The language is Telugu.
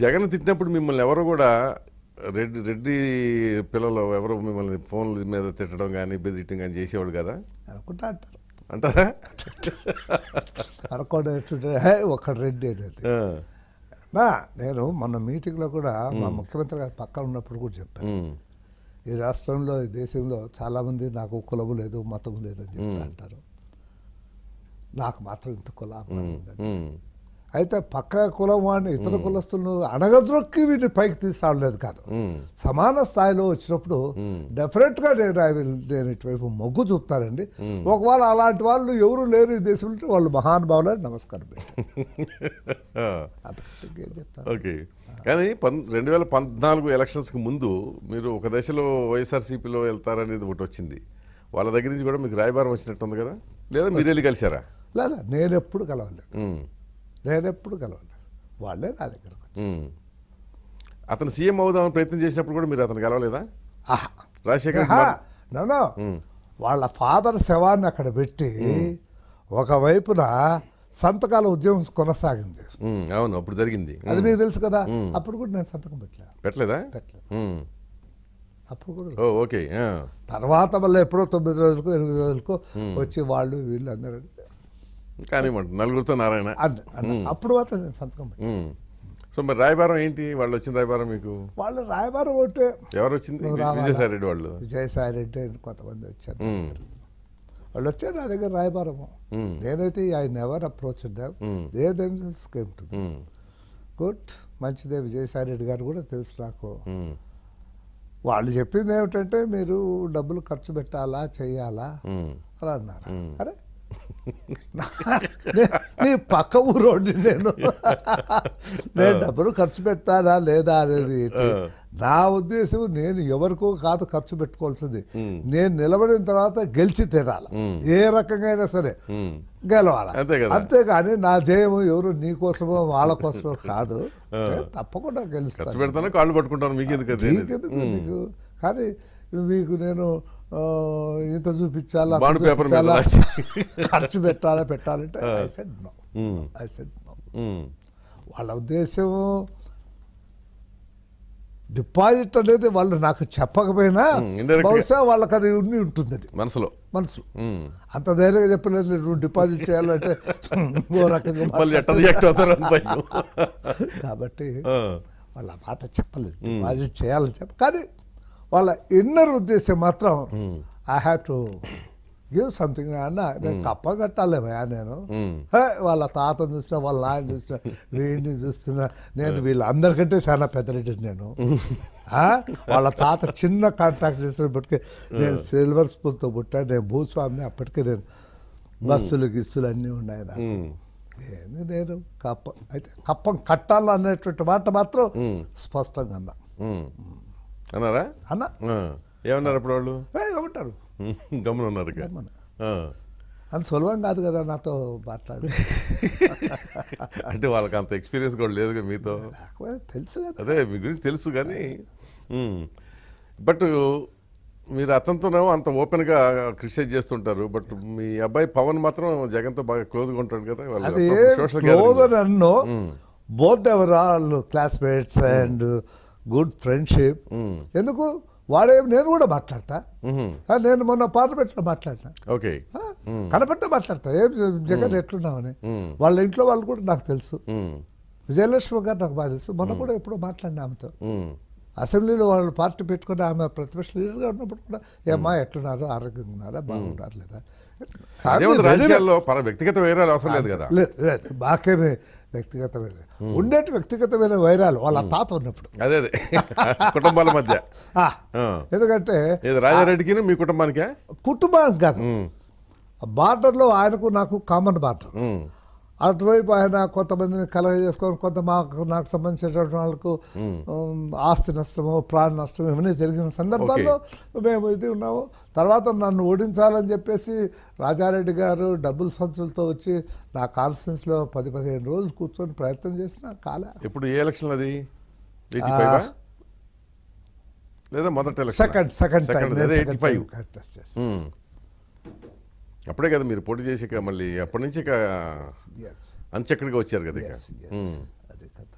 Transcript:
జగన్ తిట్టినప్పుడు మిమ్మల్ని ఎవరు కూడా రెడ్డి రెడ్డి పిల్లలు ఎవరు మిమ్మల్ని ఫోన్ల మీద తిట్టడం కానీ బెదిరియటం కానీ చేసేవాళ్ళు కదా అనుకుంటా అంటారు. అంటారా? అనుకోండి ఒకడు రెడ్డి అనేది. నేను మొన్న మీటింగ్లో కూడా మా ముఖ్యమంత్రి గారు పక్కన ఉన్నప్పుడు కూడా చెప్పాను, ఈ రాష్ట్రంలో ఈ దేశంలో చాలామంది నాకు కులము లేదు మతము లేదు అని చెప్తా అంటారు. నాకు మాత్రం ఇంత కులం ఉందండి. అయితే పక్క కులం వాడిని ఇతర కులస్తులను అణగద్రొక్కి వీటిని పైకి తీసుకురావలేదు కాదు, సమాన స్థాయిలో వచ్చినప్పుడు డెఫినెట్గా నేను ఇటువైపు మొగ్గు చూపుతానండి. ఒకవేళ అలాంటి వాళ్ళు ఎవరు లేరు ఈ దేశంలో, వాళ్ళు మహానుభావులని నమస్కారం చెప్తాను. ఓకే, కానీ 2014 ఎలక్షన్స్కి ముందు మీరు ఒక దశలో వైఎస్ఆర్సీపీలో వెళ్తారనేది ఒకటి వచ్చింది. వాళ్ళ దగ్గర నుంచి కూడా మీకు రాయబారం వచ్చినట్టుంది కదా, లేదా మీరు వెళ్ళి కలిశారా? లేదా నేను ఎప్పుడు కలవలేదు, వాళ్ళే నా దగ్గరకు వచ్చి. అతను సీఎం అవుదామని ప్రయత్నం చేసినప్పుడు కూడా మీరు అతను కలవలేదా? రాజశేఖర్ నో, వాళ్ళ ఫాదర్ శవాన్ని అక్కడ పెట్టి ఒకవైపున సంతకాల ఉద్యమం కొనసాగింది. అవును, అప్పుడు జరిగింది, అది మీకు తెలుసు కదా. అప్పుడు కూడా నేను సంతకం పెట్టలేదా? అప్పుడు కూడా ఓకే. తర్వాత మళ్ళీ ఎప్పుడో 9 రోజులకు 8 రోజులకు వచ్చి వాళ్ళు వీళ్ళు అందరూ కానీ నలుగురితో నారాయణ అప్పుడు మాత్రం నేను సంతకం పెట్టాను. సో మరి రాయబారం ఏంటి? వాళ్ళు వచ్చిన రాయబారం మీకు? వాళ్ళు రాయబారం ఒకటే. ఎవరు వచ్చింది? విజయసాయి రెడ్డి వాళ్ళు. విజయసాయి రెడ్డి కొంతమంది వచ్చారు. వాళ్ళు వచ్చారు నా దగ్గర రాయబారము. నేనైతే I never approach them, they themselves came to me. Good, మంచిదే. విజయసాయి రెడ్డి గారు కూడా తెలుసు నాకు. వాళ్ళు చెప్పింది ఏమిటంటే మీరు డబ్బులు ఖర్చు పెట్టాలా చెయ్యాలా అలా అన్నారు. అరే నీ పక్క ఊరోడి నేను డబ్బులు ఖర్చు పెట్టానా లేదా అనేది నా ఉద్దేశం. నేను ఎవరికో కాదు ఖర్చు పెట్టుకోవాల్సింది, నేను నిలబడిన తర్వాత గెలిచి తీరాలి, ఏ రకంగా అయినా సరే గెలవాలి. అంతేగాని నా జయము ఎవరు నీ కోసమో వాళ్ళ కోసమో కాదు. తప్పకుండా గెలుస్తాను, కాళ్ళు పట్టుకుంటాను. నీకు కానీ మీకు నేను ఇంత చూపించాలా ఖర్చు పెట్టాలంటే ఐ సెడ్ నో. వాళ్ళ ఉద్దేశం డిపాజిట్ అనేది వాళ్ళు నాకు చెప్పకపోయినా బహుశా వాళ్ళకి అది ఉంటుంది, అది మనసులో. అంత ధైర్యంగా చెప్పలేదు, నువ్వు డిపాజిట్ చేయాలంటే కాబట్టి వాళ్ళ మాట చెప్పలేదు, డిపాజిట్ చేయాలని చెప్ప. కానీ వాళ్ళ ఇన్నర్ ఉద్దేశం మాత్రం I have to give something అన్న. నేను కప్ప కట్టాలేమయ్యా నేను. వాళ్ళ తాతను చూసినా, వాళ్ళ ఆయన చూసినా, వీడిని చూస్తున్నా, నేను వీళ్ళందరికంటే చాలా పెద్దరెడ్డి. నేను వాళ్ళ తాత చిన్న కాంట్రాక్ట్ చేసినప్పటికీ నేను సిల్వర్ స్పూన్తో పుట్టా, నేను భూస్వామిని. అప్పటికే నేను బస్సులు గిస్సులు అన్నీ ఉన్నాయి నాకు. నేను కప్పం కట్టాలనేటువంటి మాట మాత్రం స్పష్టంగా అన్నా. అన్నారా? అన్నా. ఏమన్నారు అప్పుడు వాళ్ళు? ఏమంటారు, గమనం ఉన్నారు. అంత సులభం కాదు కదా నాతో మాట్లాడు. అంటే వాళ్ళకి అంత ఎక్స్పీరియన్స్ కూడా లేదు మీతో. తెలుసు కదా, అదే మీ గురించి తెలుసు. కానీ బట్ మీరు అతనితోనే అంత ఓపెన్గా క్రిటిసైజ్ చేస్తుంటారు. బట్ మీ అబ్బాయి పవన్ మాత్రం జగన్తో బాగా క్లోజ్గా ఉంటాడు కదా. అది నన్ను both ever all classmates and good friendship. ఎందుకు నేను కూడా మాట్లాడతా. నేను మొన్న పార్లమెంట్లో మాట్లాడినా, ఓకే, కనపడితే మాట్లాడతా. ఏం జగన్ ఎట్లున్నామని. వాళ్ళ ఇంట్లో వాళ్ళు కూడా నాకు తెలుసు. విజయలక్ష్మి గారు నాకు బాగా తెలుసు. మొన్న కూడా ఎప్పుడో మాట్లాడినా ఆమెతో. అసెంబ్లీలో వాళ్ళు పార్టీ పెట్టుకుని ఆమె ప్రతిపక్ష లీడర్గా ఉన్నప్పుడు కూడా ఏమ్మా ఎట్లున్నారో, ఆరోగ్యంగా ఉన్నారా, బాగుంటారు లేదా. వ్యక్తిగత వైరాలు అవసరం లేదు కదా. లేదు, మాకేమే వ్యక్తిగతమైన ఉండేటి వ్యక్తిగతమైన వైరాలు వాళ్ళ తాత ఉన్నప్పుడు. అదే కుటుంబాల మధ్య. ఎందుకంటే రాజారెడ్డికి మీ కుటుంబానికి కాదు, బార్డర్లో ఆయనకు నాకు కామన్ బార్డర్. అటువైపు ఆయన కొంతమందిని కలగ చేసుకొని కొంత నాకు సంబంధించినటువంటి వాళ్ళకు ఆస్తి నష్టము, ప్రాణ నష్టము ఇవన్నీ జరిగిన సందర్భాల్లో మేము ఇది ఉన్నాము. తర్వాత నన్ను ఓడించాలని చెప్పేసి రాజారెడ్డి గారు డబ్బుల సంచులతో వచ్చి నా కాన్ఫరెన్స్లో 10-15 రోజులు కూర్చొని ప్రయత్నం చేసిన కాలే. ఇప్పుడు ఏ ఎలక్షన్ అది? లేదా మొదటి ఎలక్షన్? సెకండ్ అప్పుడే కదా మీరు పోటీ చేసాక మళ్ళీ అప్పటి నుంచి అంచెక్కడిగా వచ్చారు కదా. అదే కదా.